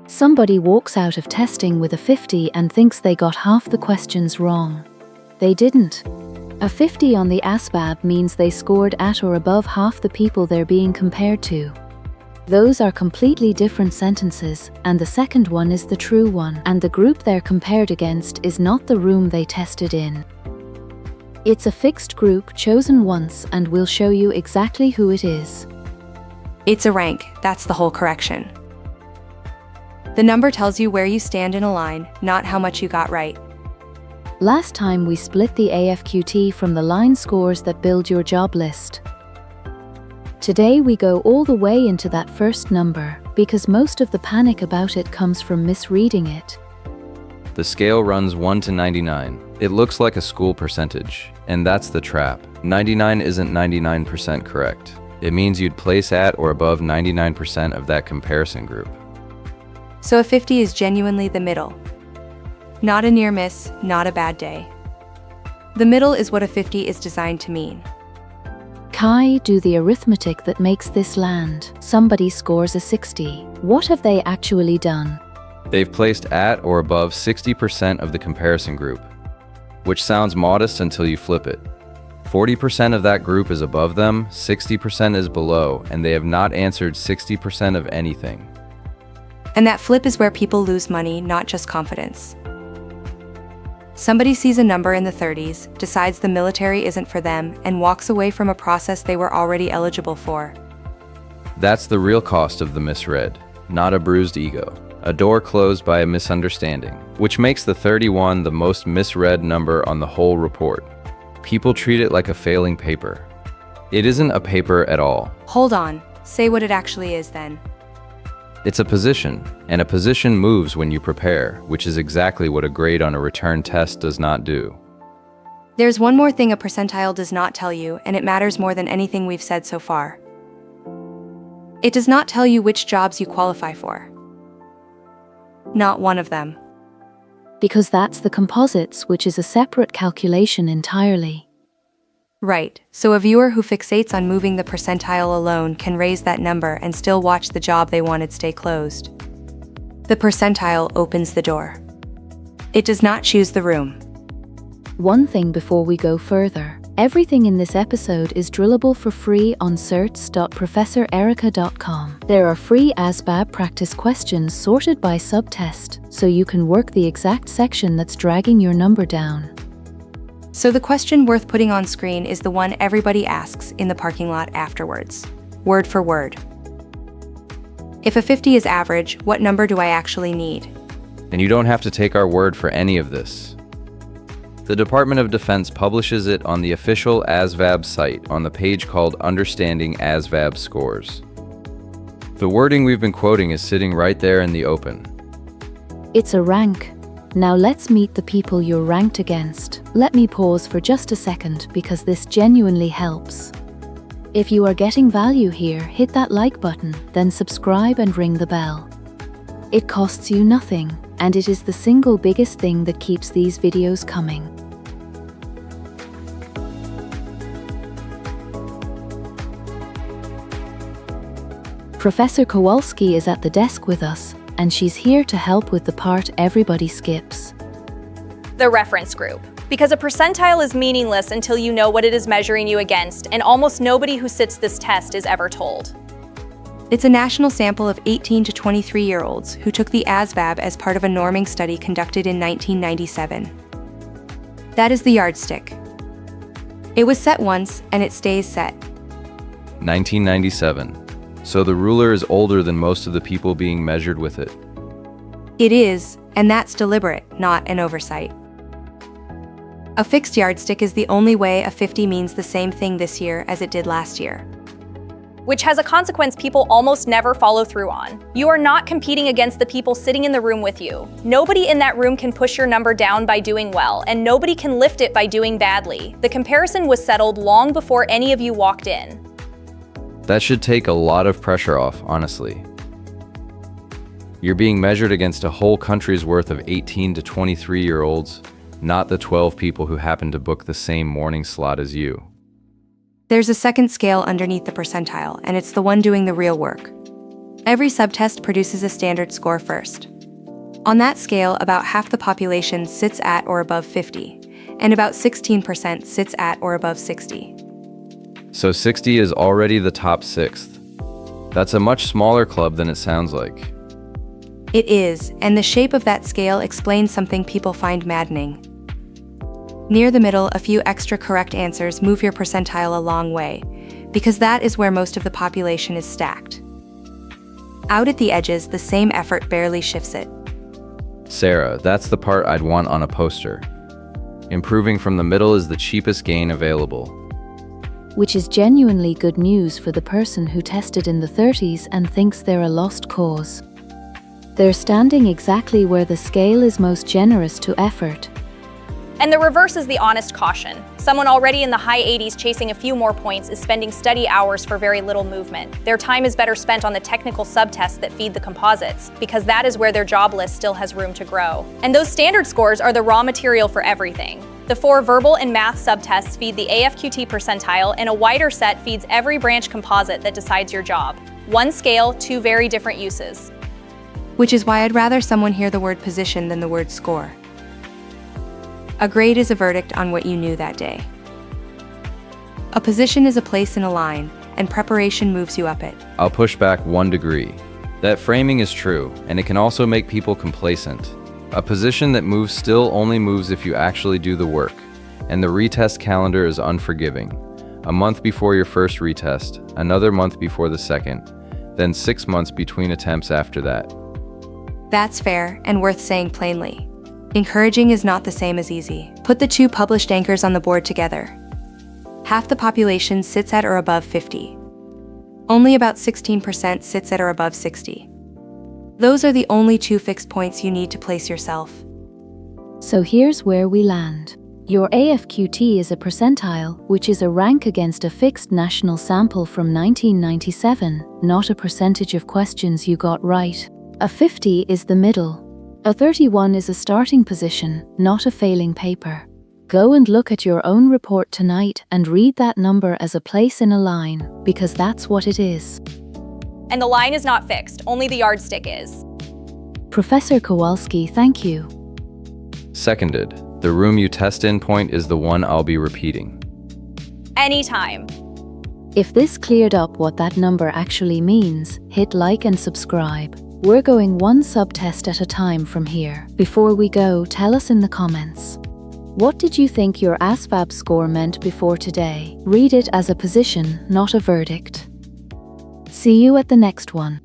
Somebody walks out of testing with a 50 and thinks they got half the questions wrong. They didn't. A 50 on the ASVAB means they scored at or above half the people they're being compared to. Those are completely different sentences, and the second one is the true one, and the group they're compared against is not the room they tested in. It's a fixed group chosen once, and we'll show you exactly who it is. It's a rank, that's the whole correction. The number tells you where you stand in a line, not how much you got right. Last time we split the AFQT from the line scores that build your job list. Today we go all the way into that first number, because most of the panic about it comes from misreading it. The scale runs 1 to 99. It looks like a school percentage, and that's the trap. 99 isn't 99% correct. It means you'd place at or above 99% of that comparison group. So a 50 is genuinely the middle. Not a near miss, not a bad day. The middle is what a 50 is designed to mean. Kai, do the arithmetic that makes this land. Somebody scores a 60. What have they actually done? They've placed at or above 60% of the comparison group, which sounds modest until you flip it. 40% of that group is above them, 60% is below, and they have not answered 60% of anything. And that flip is where people lose money, not just confidence. Somebody sees a number in the 30s, decides the military isn't for them, and walks away from a process they were already eligible for. That's the real cost of the misread, not a bruised ego. A door closed by a misunderstanding, which makes the 31 the most misread number on the whole report. People treat it like a failing paper. It isn't a paper at all. Hold on, say what it actually is then. It's a position, and a position moves when you prepare, which is exactly what a grade on a return test does not do. There's one more thing a percentile does not tell you, and it matters more than anything we've said so far. It does not tell you which jobs you qualify for. Not one of them. Because that's the composites, which is a separate calculation entirely. Right, so a viewer who fixates on moving the percentile alone can raise that number and still watch the job they wanted stay closed. The percentile opens the door. It does not choose the room. One thing before we go further. Everything in this episode is drillable for free on certs.professorerica.com. There are free ASVAB practice questions sorted by subtest, so you can work the exact section that's dragging your number down. So the question worth putting on screen is the one everybody asks in the parking lot afterwards. Word for word. If a 50 is average, what number do I actually need? And you don't have to take our word for any of this. The Department of Defense publishes it on the official ASVAB site on the page called Understanding ASVAB Scores. The wording we've been quoting is sitting right there in the open. It's a rank. Now let's meet the people you're ranked against. Let me pause for just a second because this genuinely helps. If you are getting value here, hit that like button, then subscribe and ring the bell. It costs you nothing, and it is the single biggest thing that keeps these videos coming. Professor Kowalski is at the desk with us, and she's here to help with the part everybody skips. The reference group. Because a percentile is meaningless until you know what it is measuring you against, and almost nobody who sits this test is ever told. It's a national sample of 18 to 23-year-olds who took the ASVAB as part of a norming study conducted in 1997. That is the yardstick. It was set once, and it stays set. 1997. So the ruler is older than most of the people being measured with it. It is, and that's deliberate, not an oversight. A fixed yardstick is the only way a 50 means the same thing this year as it did last year. Which has a consequence people almost never follow through on. You are not competing against the people sitting in the room with you. Nobody in that room can push your number down by doing well, and nobody can lift it by doing badly. The comparison was settled long before any of you walked in. That should take a lot of pressure off, honestly. You're being measured against a whole country's worth of 18 to 23-year-olds, not the 12 people who happen to book the same morning slot as you. There's a second scale underneath the percentile, and it's the one doing the real work. Every subtest produces a standard score first. On that scale, about half the population sits at or above 50, and about 16% sits at or above 60. So 60 is already the top sixth. That's a much smaller club than it sounds like. It is, and the shape of that scale explains something people find maddening. Near the middle, a few extra correct answers move your percentile a long way, because that is where most of the population is stacked. Out at the edges, the same effort barely shifts it. Sarah, that's the part I'd want on a poster. Improving from the middle is the cheapest gain available. Which is genuinely good news for the person who tested in the 30s and thinks they're a lost cause. They're standing exactly where the scale is most generous to effort. And the reverse is the honest caution. Someone already in the high 80s chasing a few more points is spending study hours for very little movement. Their time is better spent on the technical subtests that feed the composites, because that is where their job list still has room to grow. And those standard scores are the raw material for everything. The 4 verbal and math subtests feed the AFQT percentile, and a wider set feeds every branch composite that decides your job. One scale, 2 very different uses. Which is why I'd rather someone hear the word position than the word score. A grade is a verdict on what you knew that day. A position is a place in a line, and preparation moves you up it. I'll push back 1 degree. That framing is true, and it can also make people complacent. A position that moves still only moves if you actually do the work, and the retest calendar is unforgiving. A month before your first retest, another month before the second, then 6 months between attempts after that. That's fair, and worth saying plainly. Encouraging is not the same as easy. Put the 2 published anchors on the board together. Half the population sits at or above 50. Only about 16% sits at or above 60. Those are the only 2 fixed points you need to place yourself. So here's where we land. Your AFQT is a percentile, which is a rank against a fixed national sample from 1997, not a percentage of questions you got right. A 50 is the middle. A 31 is a starting position, not a failing paper. Go and look at your own report tonight and read that number as a place in a line, because that's what it is. And the line is not fixed, only the yardstick is. Professor Kowalski, thank you. Seconded. The room you test in point is the one I'll be repeating. Anytime. If this cleared up what that number actually means, hit like and subscribe. We're going one subtest at a time from here. Before we go, tell us in the comments. What did you think your ASVAB score meant before today? Read it as a position, not a verdict. See you at the next one.